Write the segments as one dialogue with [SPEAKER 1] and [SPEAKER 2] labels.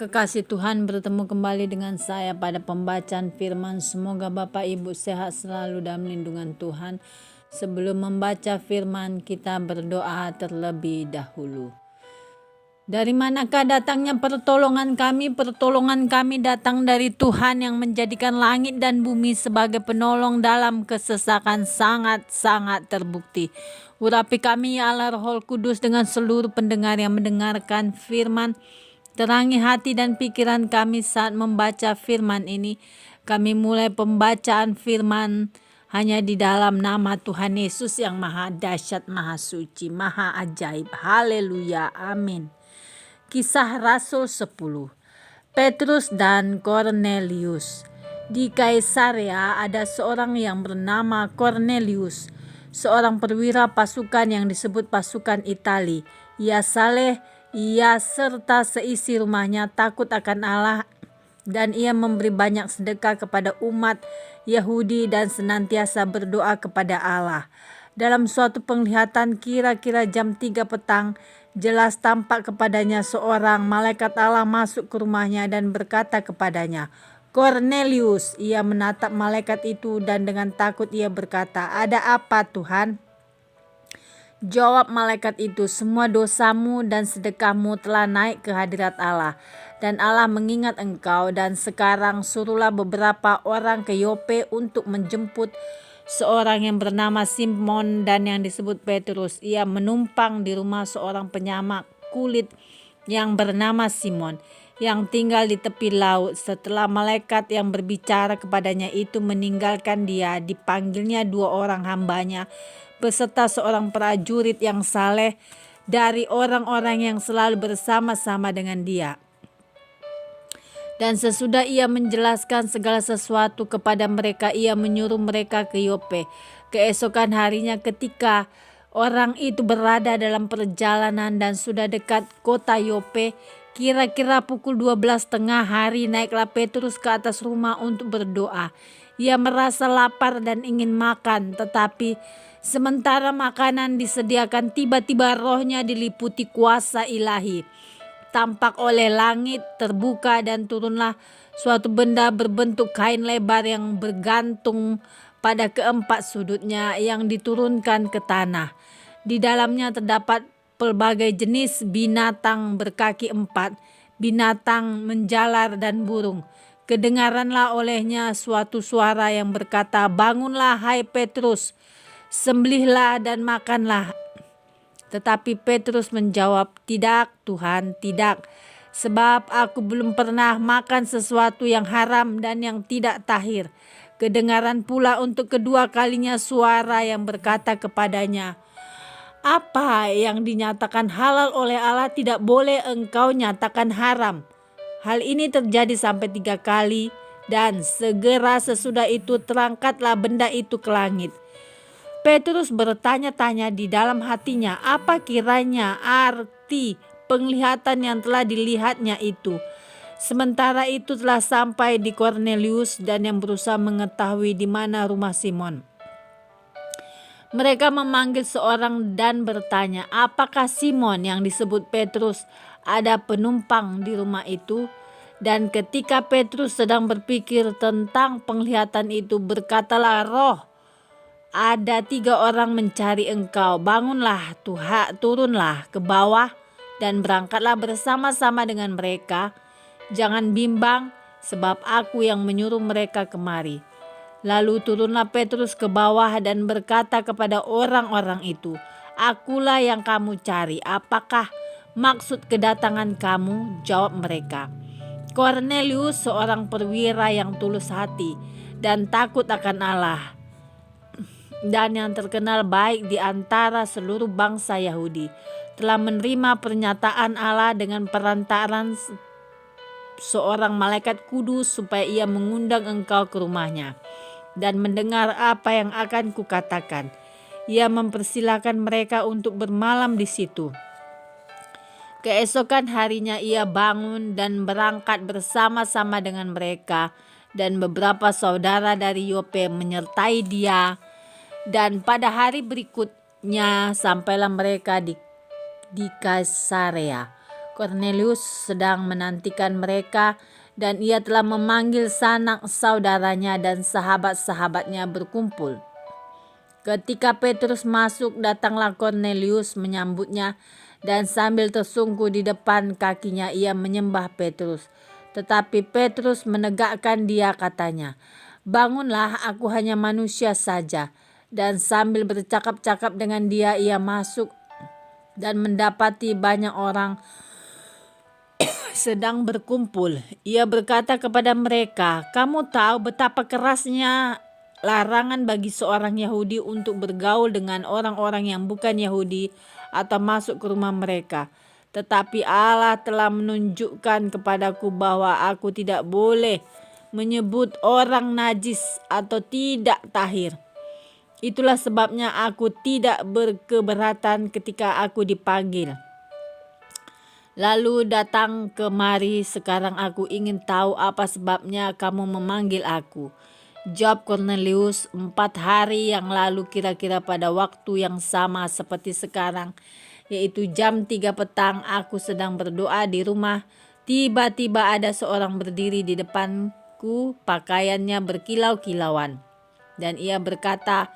[SPEAKER 1] Kekasih Tuhan, bertemu kembali dengan saya pada pembacaan firman. Semoga Bapak Ibu sehat selalu dalam lindungan Tuhan. Sebelum membaca firman, kita berdoa terlebih dahulu. Dari manakah datangnya pertolongan kami? Pertolongan kami datang dari Tuhan yang menjadikan langit dan bumi sebagai penolong dalam kesesakan sangat-sangat terbukti. Urapi kami ya Allah Roh Kudus dengan seluruh pendengar yang mendengarkan firman. Terangi hati dan pikiran kami saat membaca firman ini. Kami mulai pembacaan firman hanya di dalam nama Tuhan Yesus yang maha dahsyat, maha suci, maha ajaib. Haleluya, amin. Kisah Rasul 10. Petrus dan Kornelius. Di Kaisarea ada seorang yang bernama Kornelius, seorang perwira pasukan yang disebut pasukan Itali. Ia saleh, ia serta seisi rumahnya takut akan Allah, dan ia memberi banyak sedekah kepada umat Yahudi dan senantiasa berdoa kepada Allah. Dalam suatu penglihatan kira-kira jam 3 petang, jelas tampak kepadanya seorang malaikat Allah masuk ke rumahnya dan berkata kepadanya, "Kornelius." Ia menatap malaikat itu dan dengan takut ia berkata, "Ada apa, Tuhan?" Jawab malaikat itu, "Semua dosamu dan sedekahmu telah naik ke hadirat Allah, dan Allah mengingat engkau, dan sekarang suruhlah beberapa orang ke Yope untuk menjemput seorang yang bernama Simon dan yang disebut Petrus. Ia menumpang di rumah seorang penyamak kulit yang bernama Simon, yang tinggal di tepi laut." Setelah malaikat yang berbicara kepadanya itu meninggalkan dia, dipanggilnya 2 orang hambanya beserta seorang prajurit yang saleh dari orang-orang yang selalu bersama-sama dengan dia. Dan sesudah ia menjelaskan segala sesuatu kepada mereka, ia menyuruh mereka ke Yope. Keesokan harinya ketika orang itu berada dalam perjalanan dan sudah dekat kota Yope, kira-kira pukul 12 tengah hari, naiklah Petrus ke atas rumah untuk berdoa. Ia merasa lapar dan ingin makan, tetapi sementara makanan disediakan, tiba-tiba rohnya diliputi kuasa ilahi. Tampak oleh langit terbuka dan turunlah suatu benda berbentuk kain lebar yang bergantung pada keempat sudutnya, yang diturunkan ke tanah. Di dalamnya terdapat pelbagai jenis binatang berkaki 4, binatang menjalar dan burung. Kedengaranlah olehnya suatu suara yang berkata, "Bangunlah hai Petrus, sembelihlah dan makanlah." Tetapi Petrus menjawab, "Tidak Tuhan, tidak. Sebab aku belum pernah makan sesuatu yang haram dan yang tidak tahir." Kedengaran pula untuk kedua kalinya suara yang berkata kepadanya, "Apa yang dinyatakan halal oleh Allah tidak boleh engkau nyatakan haram." Hal ini terjadi sampai 3 kali, dan segera sesudah itu terangkatlah benda itu ke langit. Petrus bertanya-tanya di dalam hatinya, apa kiranya arti penglihatan yang telah dilihatnya itu. Sementara itu telah sampai di Kornelius dan yang berusaha mengetahui di mana rumah Simon. Mereka memanggil seorang dan bertanya, apakah Simon yang disebut Petrus ada penumpang di rumah itu? Dan ketika Petrus sedang berpikir tentang penglihatan itu, berkatalah roh, "Ada 3 orang mencari engkau. Bangunlah, turunlah ke bawah dan berangkatlah bersama-sama dengan mereka. Jangan bimbang, sebab aku yang menyuruh mereka kemari." Lalu turunlah Petrus ke bawah dan berkata kepada orang-orang itu, "Akulah yang kamu cari. Apakah maksud kedatangan kamu?" Jawab mereka, "Kornelius, seorang perwira yang tulus hati dan takut akan Allah, dan yang terkenal baik di antara seluruh bangsa Yahudi, telah menerima pernyataan Allah dengan perantaran seorang malaikat kudus supaya ia mengundang engkau ke rumahnya dan mendengar apa yang akan kukatakan." Ia mempersilahkan mereka untuk bermalam di situ. Keesokan harinya ia bangun dan berangkat bersama-sama dengan mereka, dan beberapa saudara dari Yope menyertai dia. Dan pada hari berikutnya sampailah mereka di Kaisarea. Kornelius sedang menantikan mereka dan ia telah memanggil sanak saudaranya dan sahabat-sahabatnya berkumpul. Ketika Petrus masuk, datanglah Kornelius menyambutnya dan sambil tersungkur di depan kakinya ia menyembah Petrus. Tetapi Petrus menegakkan dia, katanya, "Bangunlah, aku hanya manusia saja." Dan sambil bercakap-cakap dengan dia, ia masuk dan mendapati banyak orang sedang berkumpul. Ia berkata kepada mereka, "Kamu tahu betapa kerasnya larangan bagi seorang Yahudi untuk bergaul dengan orang-orang yang bukan Yahudi atau masuk ke rumah mereka. Tetapi Allah telah menunjukkan kepadaku bahwa aku tidak boleh menyebut orang najis atau tidak tahir. Itulah sebabnya aku tidak berkeberatan ketika aku dipanggil. Lalu datang kemari, sekarang aku ingin tahu apa sebabnya kamu memanggil aku." Jawab Kornelius, 4 hari yang lalu kira-kira pada waktu yang sama seperti sekarang, yaitu jam 3 petang, aku sedang berdoa di rumah. Tiba-tiba ada seorang berdiri di depanku, pakaiannya berkilau-kilauan. Dan ia berkata,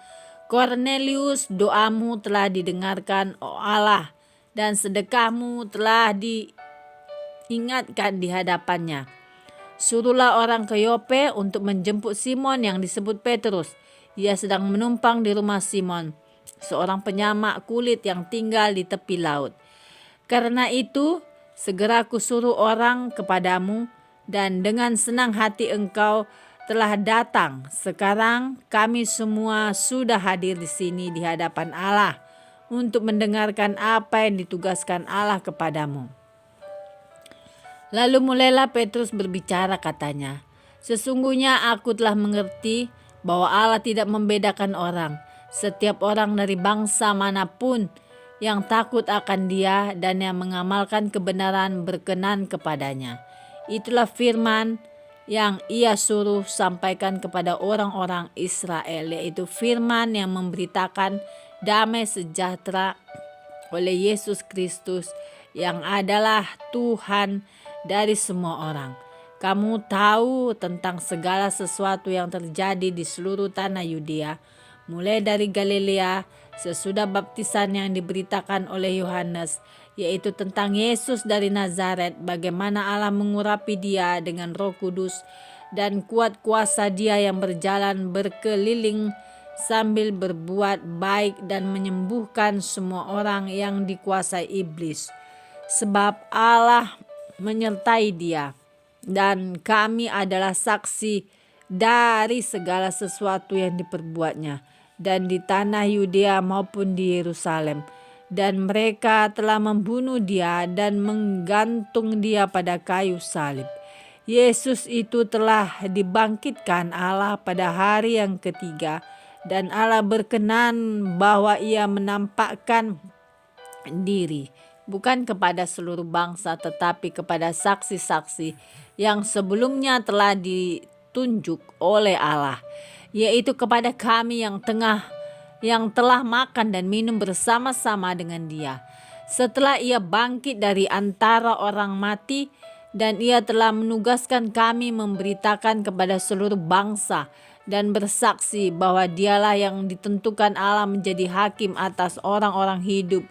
[SPEAKER 1] "Kornelius, doamu telah didengarkan, oh Allah, dan sedekahmu telah diingatkan di hadapannya. Suruhlah orang ke Yope untuk menjemput Simon yang disebut Petrus. Ia sedang menumpang di rumah Simon, seorang penyamak kulit yang tinggal di tepi laut. Karena itu, segera kusuruh orang kepadamu, dan dengan senang hati engkau telah datang. Sekarang kami semua sudah hadir di sini di hadapan Allah untuk mendengarkan apa yang ditugaskan Allah kepadamu." Lalu mulailah Petrus berbicara, katanya, "Sesungguhnya aku telah mengerti bahwa Allah tidak membedakan orang. Setiap orang dari bangsa manapun yang takut akan Dia dan yang mengamalkan kebenaran berkenan kepadanya. Itulah firman yang Ia suruh sampaikan kepada orang-orang Israel, yaitu firman yang memberitakan damai sejahtera oleh Yesus Kristus yang adalah Tuhan dari semua orang. Kamu tahu tentang segala sesuatu yang terjadi di seluruh tanah Yudea, mulai dari Galilea sesudah baptisan yang diberitakan oleh Yohanes, yaitu tentang Yesus dari Nazaret, bagaimana Allah mengurapi Dia dengan Roh Kudus dan kuat kuasa Dia yang berjalan berkeliling sambil berbuat baik dan menyembuhkan semua orang yang dikuasai iblis, sebab Allah menyertai Dia. Dan kami adalah saksi dari segala sesuatu yang diperbuatnya, dan di tanah Yudea maupun di Yerusalem. Dan mereka telah membunuh Dia dan menggantung Dia pada kayu salib. Yesus itu telah dibangkitkan Allah pada hari yang ketiga, dan Allah berkenan bahwa Ia menampakkan diri bukan kepada seluruh bangsa, tetapi kepada saksi-saksi yang sebelumnya telah ditunjuk oleh Allah, yaitu kepada kami yang telah makan dan minum bersama-sama dengan Dia setelah Ia bangkit dari antara orang mati, dan Ia telah menugaskan kami memberitakan kepada seluruh bangsa dan bersaksi bahwa Dialah yang ditentukan Allah menjadi hakim atas orang-orang hidup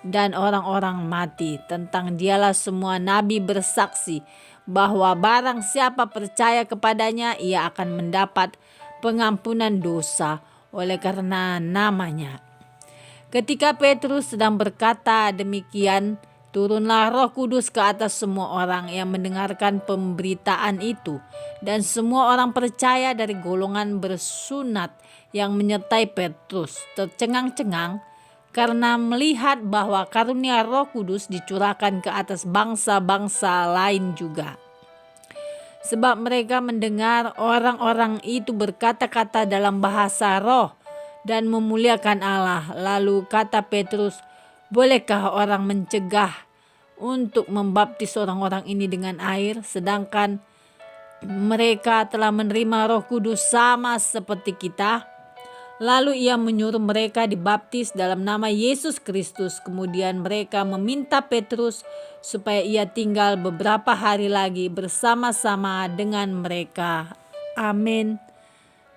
[SPEAKER 1] dan orang-orang mati. Tentang Dialah semua nabi bersaksi bahwa barang siapa percaya kepadanya, ia akan mendapat pengampunan dosa oleh karena namanya. Ketika Petrus sedang berkata demikian, turunlah Roh Kudus ke atas semua orang yang mendengarkan pemberitaan itu, dan semua orang percaya dari golongan bersunat yang menyertai Petrus tercengang-cengang karena melihat bahwa karunia Roh Kudus dicurahkan ke atas bangsa-bangsa lain juga. Sebab mereka mendengar orang-orang itu berkata-kata dalam bahasa roh dan memuliakan Allah. Lalu kata Petrus, "Bolehkah orang mencegah untuk membaptis orang-orang ini dengan air, sedangkan mereka telah menerima Roh Kudus sama seperti kita?" Lalu ia menyuruh mereka dibaptis dalam nama Yesus Kristus. Kemudian mereka meminta Petrus supaya ia tinggal beberapa hari lagi bersama-sama dengan mereka. Amin.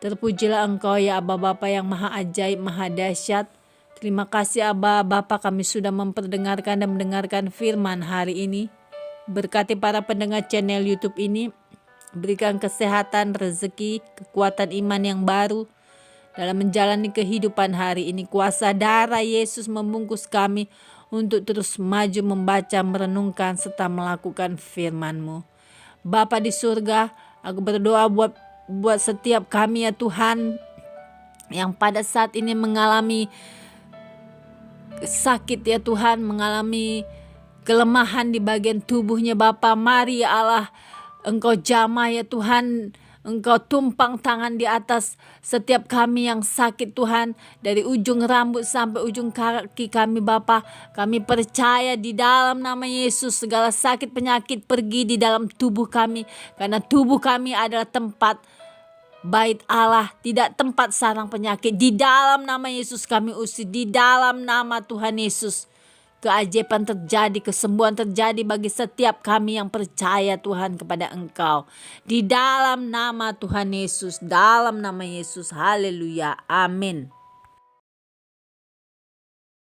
[SPEAKER 1] Terpujilah Engkau ya Aba Bapa yang maha ajaib, maha dahsyat. Terima kasih Aba Bapa, kami sudah memperdengarkan dan mendengarkan firman hari ini. Berkati para pendengar channel YouTube ini. Berikan kesehatan, rezeki, kekuatan iman yang baru dalam menjalani kehidupan hari ini. Kuasa darah Yesus membungkus kami untuk terus maju membaca, merenungkan, serta melakukan firman-Mu. Bapa di surga, aku berdoa buat setiap kami ya Tuhan, yang pada saat ini mengalami sakit ya Tuhan, mengalami kelemahan di bagian tubuhnya Bapa. Mari ya Allah, Engkau jamah ya Tuhan, Engkau tumpang tangan di atas setiap kami yang sakit Tuhan. Dari ujung rambut sampai ujung kaki kami Bapa. Kami percaya di dalam nama Yesus segala sakit penyakit pergi di dalam tubuh kami. Karena tubuh kami adalah tempat bait Allah, tidak tempat sarang penyakit. Di dalam nama Yesus kami usir, di dalam nama Tuhan Yesus. Keajaiban terjadi, kesembuhan terjadi bagi setiap kami yang percaya Tuhan kepada Engkau. Di dalam nama Tuhan Yesus, dalam nama Yesus, haleluya, amin.